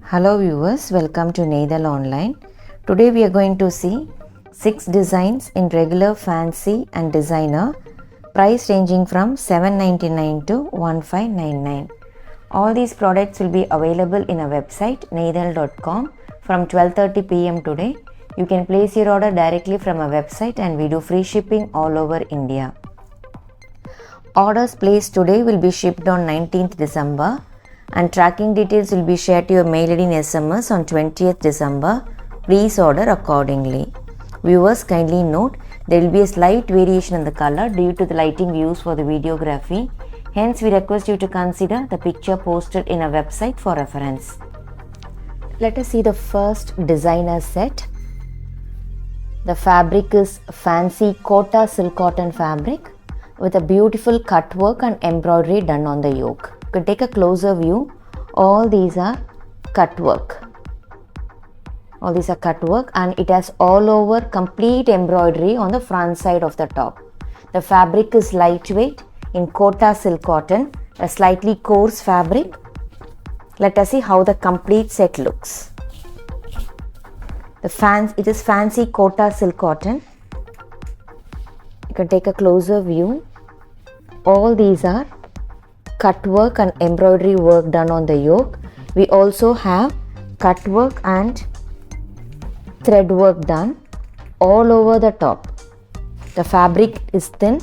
Hello viewers, welcome to Neidhal Online. Today we are going to see 6 designs in regular, fancy and designer, price ranging from $799 to $1599. All these products will be available in our website neidhal.com from 12:30 p.m. today. You can place your order directly from our website and we do free shipping all over India. Orders placed today will be shipped on 19th December. And tracking details will be shared to your mail ID and SMS on 20th December. Please order accordingly. Viewers, kindly note there will be a slight variation in the color due to the lighting used for the videography. Hence, we request you to consider the picture posted in our website for reference. Let us see the first designer set. The fabric is fancy Kota silk cotton fabric with a beautiful cut work and embroidery done on the yoke. You can take a closer view. All these are cut work. All these are cut work and it has all over complete embroidery on the front side of the top. The fabric is lightweight in Kota silk cotton, a slightly coarse fabric. Let us see how the complete set looks. It is fancy Kota silk cotton. You can take a closer view. All these are cut work and embroidery work done on the yoke. We also have cut work and thread work done all over the top. The fabric is thin,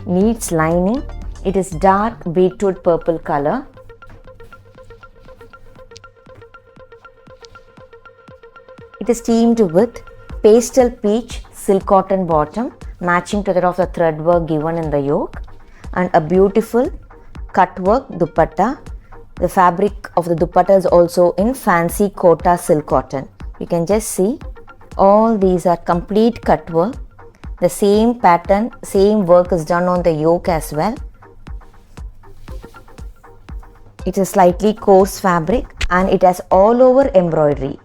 needs lining. It is dark beetroot purple color. It is teamed with pastel peach silk cotton bottom matching to that of the thread work given in the yoke and a beautiful cut work dupatta. The fabric of the dupatta is also in fancy Kota silk cotton. You can just see all these are complete cut work. The same pattern, same work is done on the yoke as well. It's a slightly coarse fabric and it has all over embroidery.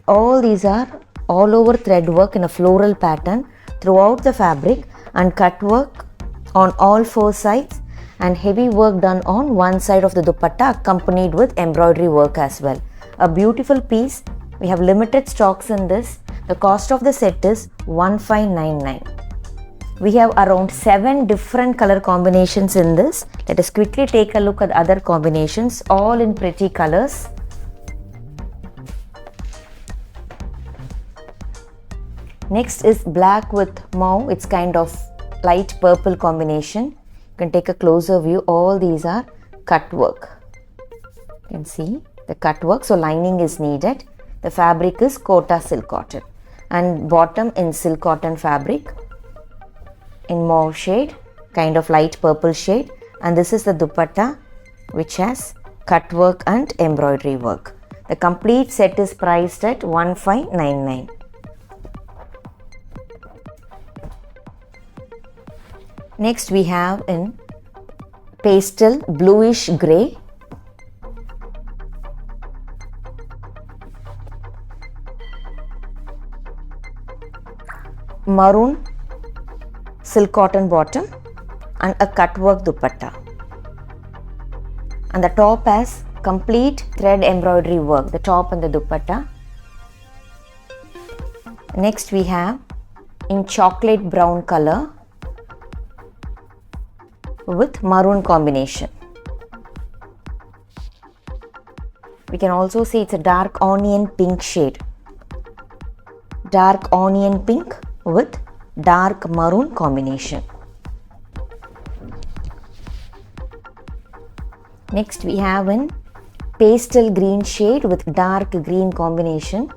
All these are all over thread work in a floral pattern throughout the fabric and cut work on all 4 sides and heavy work done on one side of the dupatta accompanied with embroidery work as well. A beautiful piece. We have limited stocks in this. The cost of the set is $1599. We have around 7 different color combinations in this. Let us quickly take a look at other combinations, all in pretty colors. Next is black with mauve. It's kind of light purple combination. You can take a closer view. All these are cut work. You can see the cut work. So lining is needed. The fabric is Kota silk cotton and bottom in silk cotton fabric in mauve shade, kind of light purple shade. And this is the dupatta which has cut work and embroidery work. The complete set is priced at $1599. Next we have in pastel bluish grey, maroon silk cotton bottom and a cut work dupatta. And the top has complete thread embroidery work, the top and the dupatta. Next we have in chocolate brown color with maroon combination. We can also see it's a dark onion pink shade. Dark onion pink with dark maroon combination. Next we have in pastel green shade with dark green combination.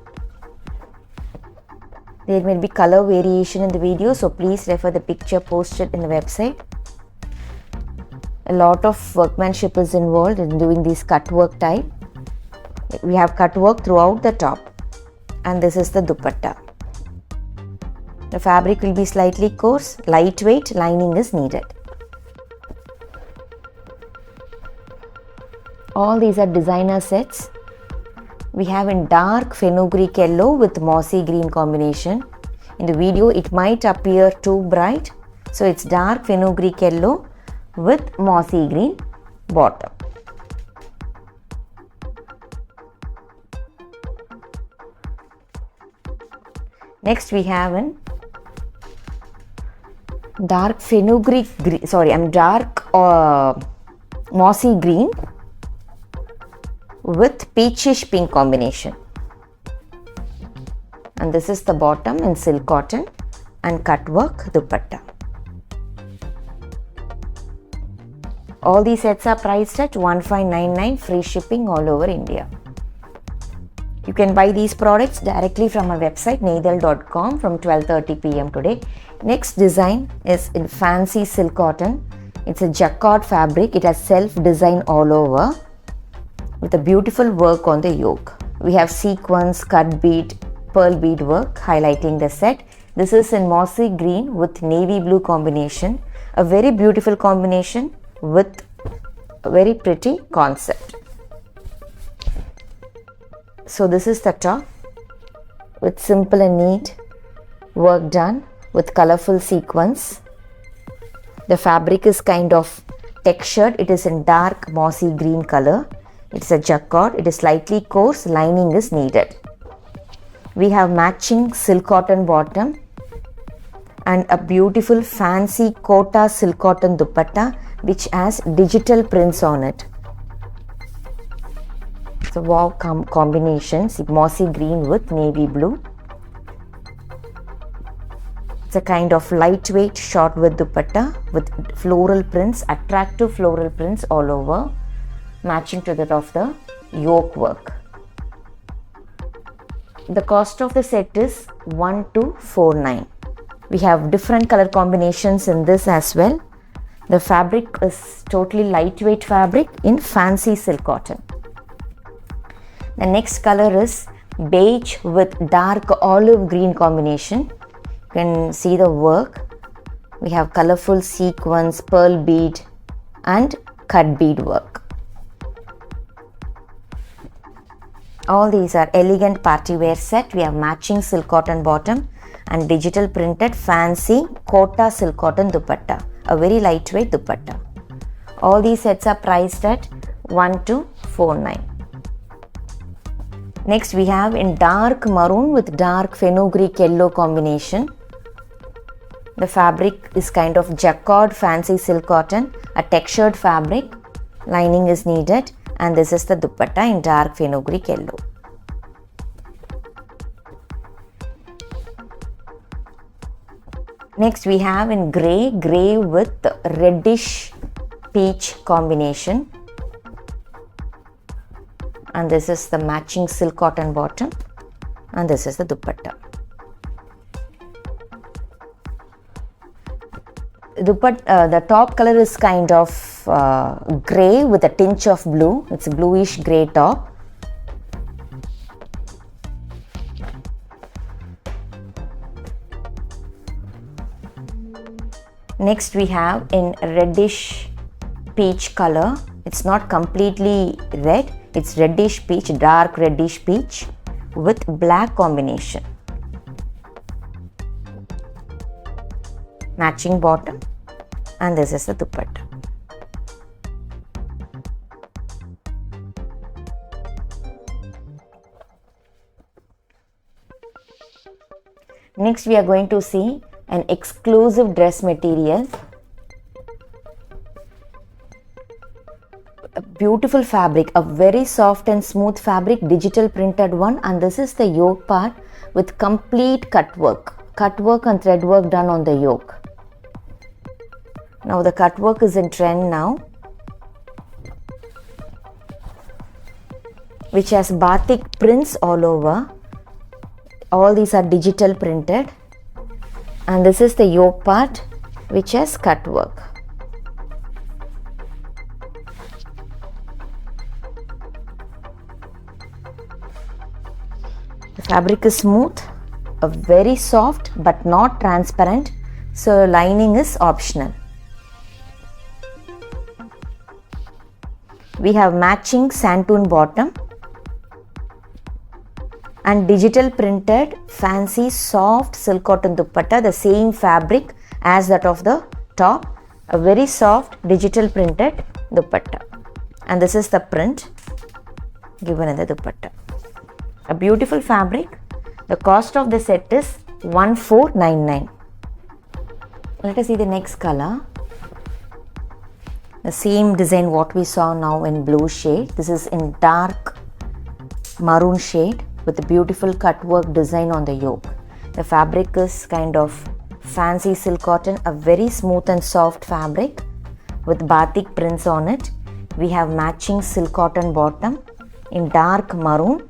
There may be color variation in the video, so please refer the picture posted in the website. A lot of workmanship is involved in doing these cut work type. We have cut work throughout the top and this is the dupatta. The fabric will be slightly coarse, lightweight, lining is needed. All these are designer sets. We have in dark fenugreek yellow with mossy green combination. In the video it might appear too bright, so it's dark fenugreek yellow with mossy green bottom. Next we have in dark fenugreek green, dark mossy green with peachish pink combination. And this is the bottom in silk cotton and cut work dupatta. All these sets are priced at 1599, free shipping all over India. You can buy these products directly from our website neidhal.com from 12:30 p.m. today. Next design is in fancy silk cotton. It's a jacquard fabric. It has self-design all over with a beautiful work on the yoke. We have sequins, cut bead, pearl bead work highlighting the set. This is in mossy green with navy blue combination. A very beautiful combination with a very pretty concept. So this is the top with simple and neat work done with colorful sequins. The fabric is kind of textured. It is in dark mossy green color. It's a jacquard. It is slightly coarse. Lining is needed. We have matching silk cotton bottom and a beautiful fancy kota silk cotton dupatta which has digital prints on it. So wow combinations, mossy green with navy blue. It's a kind of lightweight short width dupatta with floral prints, attractive floral prints all over, matching to that of the yoke work. The cost of the set is 1249. We have different color combinations in this as well. The fabric is totally lightweight fabric in fancy silk cotton. The next color is beige with dark olive green combination. You can see the work. We have colorful sequins, pearl bead and cut bead work. All these are elegant party wear set. We have matching silk cotton bottom and digital printed fancy kota silk cotton dupatta. A very lightweight dupatta. All these sets are priced at 1249. Next we have in dark maroon with dark fenugreek yellow combination. The fabric is kind of jacquard fancy silk cotton, a textured fabric. Lining is needed and this is the dupatta in dark fenugreek yellow. Next we have in grey with reddish peach combination. And this is the matching silk cotton bottom and this is the dupatta. The top color is kind of grey with a tinge of blue. It's a bluish grey top. Next we have in reddish peach color. It's not completely red. It's reddish peach, dark reddish peach with black combination. Matching bottom and this is the dupatta. Next we are going to see an exclusive dress material. A beautiful fabric, a very soft and smooth fabric, digital printed one, and this is the yoke part with complete cut work and thread work done on the yoke. Now the cut work is in trend now, which has batik prints all over. All these are digital printed and this is the yoke part which has cut work. The fabric is smooth, a very soft but not transparent, so lining is optional. We have matching santoon bottom and digital printed fancy soft silk cotton dupatta, the same fabric as that of the top, a very soft digital printed dupatta, and this is the print given in the dupatta. A beautiful fabric. The cost of the set is 1499. Let us see the next color. The same design what we saw now in blue shade. This is in dark maroon shade with a beautiful cut work design on the yoke. The fabric is kind of fancy silk cotton, a very smooth and soft fabric with batik prints on it. We have matching silk cotton bottom in dark maroon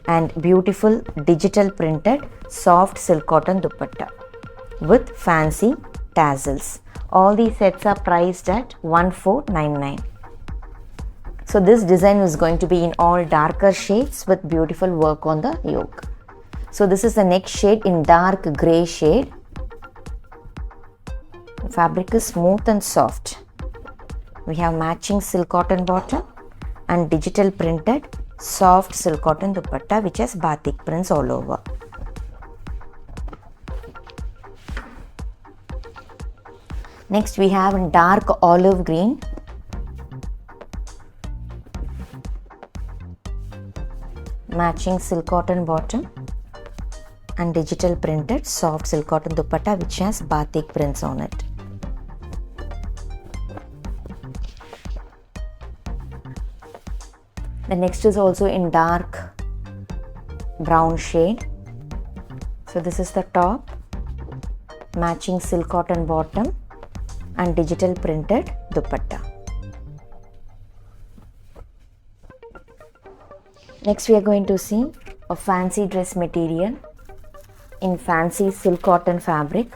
and beautiful digital printed soft silk cotton dupatta with fancy tassels. All these sets are priced at 1499. So this design is going to be in all darker shades with beautiful work on the yoke. So this is the next shade in dark grey shade. The fabric is smooth and soft. We have matching silk cotton bottom and digital printed soft silk cotton dupatta which has batik prints all over. Next we have in dark olive green. Matching silk cotton bottom and digital printed soft silk cotton dupatta which has batik prints on it. The next is also in dark brown shade. So this is the top, matching silk cotton bottom and digital printed dupatta. Next we are going to see a fancy dress material in fancy silk cotton fabric.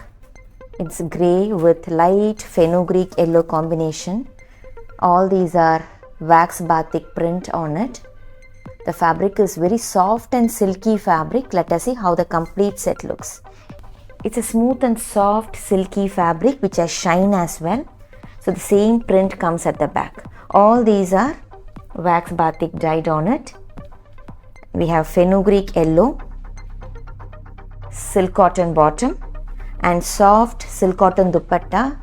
It's grey with light fenugreek yellow combination. All these are wax batik print on it. The fabric is very soft and silky fabric. Let us see how the complete set looks. It's a smooth and soft silky fabric which has shine as well. So the same print comes at the back. All these are wax batik dyed on it. We have fenugreek yellow, silk cotton bottom and soft silk cotton dupatta.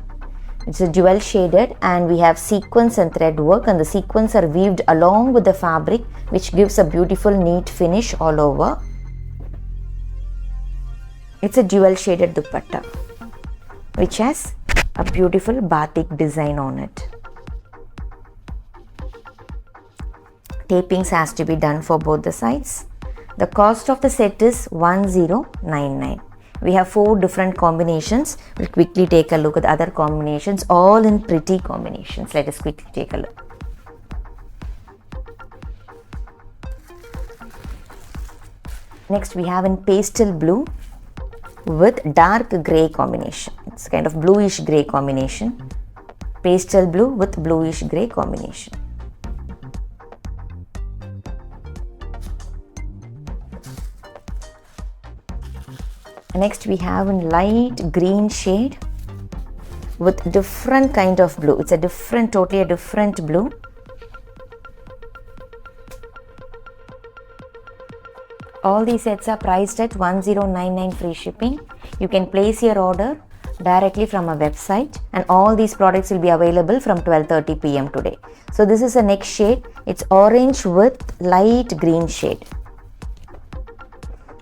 It's a dual shaded and we have sequins and thread work, and the sequins are weaved along with the fabric which gives a beautiful neat finish all over. It's a dual shaded dupatta which has a beautiful batik design on it. Tapings has to be done for both the sides. The cost of the set is 1099. We have 4 different combinations. We'll quickly take a look at the other combinations, all in pretty combinations. Let us quickly take a look. Next we have in pastel blue with dark grey combination. It's kind of bluish grey combination. Pastel blue with bluish grey combination. Next we have in light green shade with different kind of blue. It's a different, totally a different blue. All these sets are priced at 1099 free shipping. You can place your order directly from our website and all these products will be available from 12:30 p.m. today. So this is the next shade. It's orange with light green shade.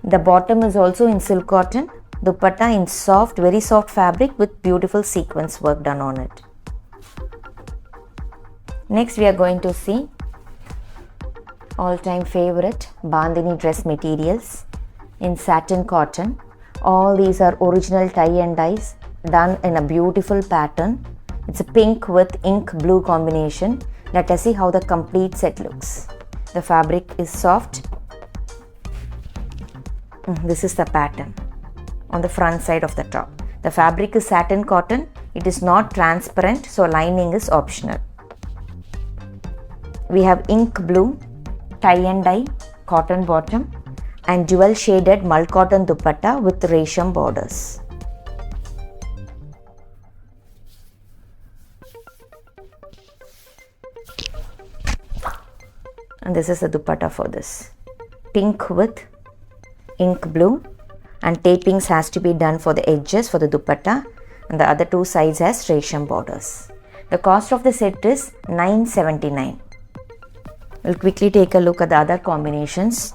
The bottom is also in silk cotton, dupatta in soft, very soft fabric with beautiful sequence work done on it. Next we are going to see all-time favorite bandhani dress materials in satin cotton. All these are original tie and dyes done in a beautiful pattern. It's a pink with ink blue combination. Let us see how the complete set looks. The fabric is soft. This is the pattern on the front side of the top. The fabric is satin cotton. It is not transparent, so lining is optional. We have ink blue, tie and dye, cotton bottom and dual shaded mull cotton dupatta with resham borders. And this is the dupatta for this. Pink with ink blue and tapings has to be done for the edges for the dupatta and the other 2 sides has resham borders. The cost of the set is 979. We'll quickly take a look at the other combinations.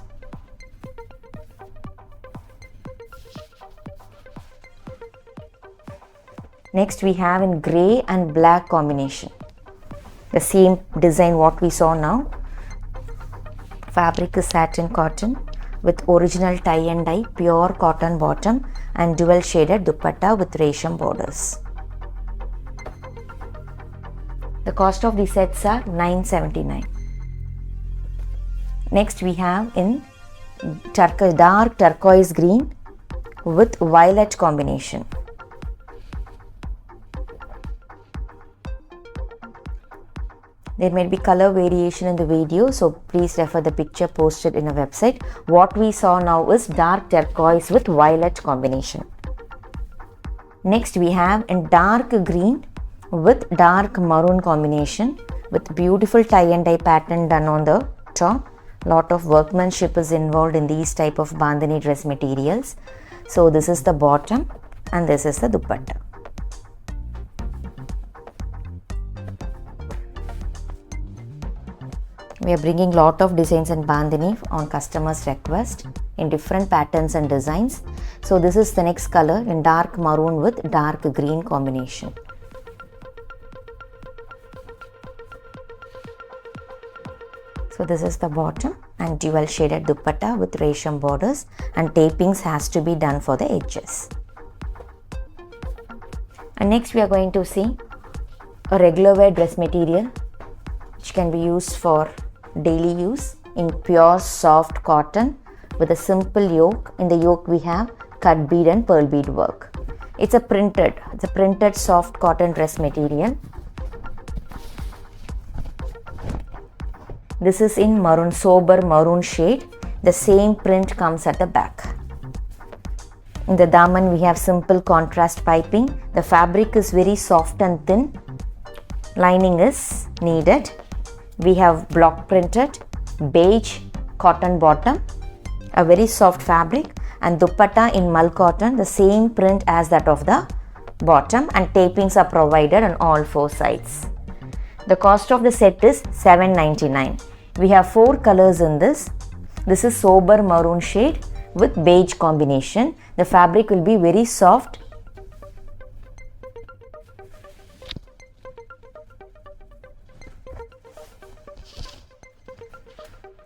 Next we have in grey and black combination. The same design what we saw now. Fabric is satin cotton with original tie and dye, pure cotton bottom and dual shaded dupatta with resham borders. The cost of these sets are $979. Next we have in dark turquoise green with violet combination. There may be color variation in the video, so please refer the picture posted in a website. What we saw now is dark turquoise with violet combination. Next we have in dark green with dark maroon combination with beautiful tie and dye pattern done on the top. Lot of workmanship is involved in these type of bandhani dress materials. So this is the bottom and this is the dupatta. We are bringing lot of designs in bandhani on customers' request in different patterns and designs. So this is the next color in dark maroon with dark green combination. So this is the bottom and dual shaded dupatta with resham borders, and tapings has to be done for the edges. And next we are going to see a regular wear dress material which can be used for daily use in pure soft cotton with a simple yoke. In the yoke we have cut bead and pearl bead work. It's a printed soft cotton dress material. This is in maroon, sober maroon shade. The same print comes at the back. In the daman we have simple contrast piping. The fabric is very soft and thin. Lining is needed. We have block printed beige cotton bottom, a very soft fabric, and dupatta in mull cotton, the same print as that of the bottom, and tapings are provided on all four sides. The cost of the set is $799. We have 4 colors in this. This is sober maroon shade with beige combination. The fabric will be very soft.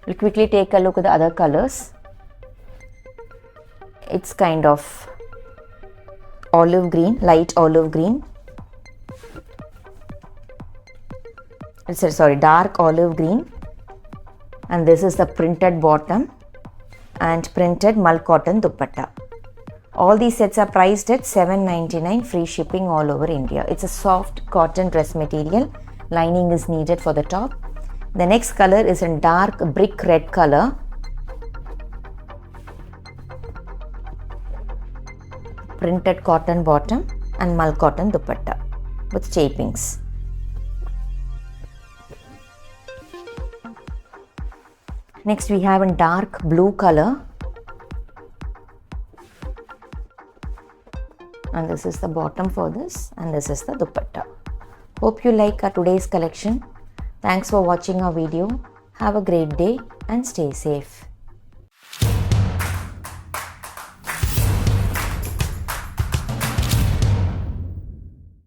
We'll quickly take a look at the other colors. It's kind of olive green, light olive green. Dark olive green. And this is the printed bottom and printed mull cotton dupatta. All these sets are priced at $799, free shipping all over India. It's a soft cotton dress material. Lining is needed for the top. The next color is in dark brick red color. Printed cotton bottom and mull cotton dupatta with tapings. Next we have in dark blue color. And this is the bottom for this, and this is the dupatta. Hope you like our today's collection. Thanks for watching our video. Have a great day and stay safe.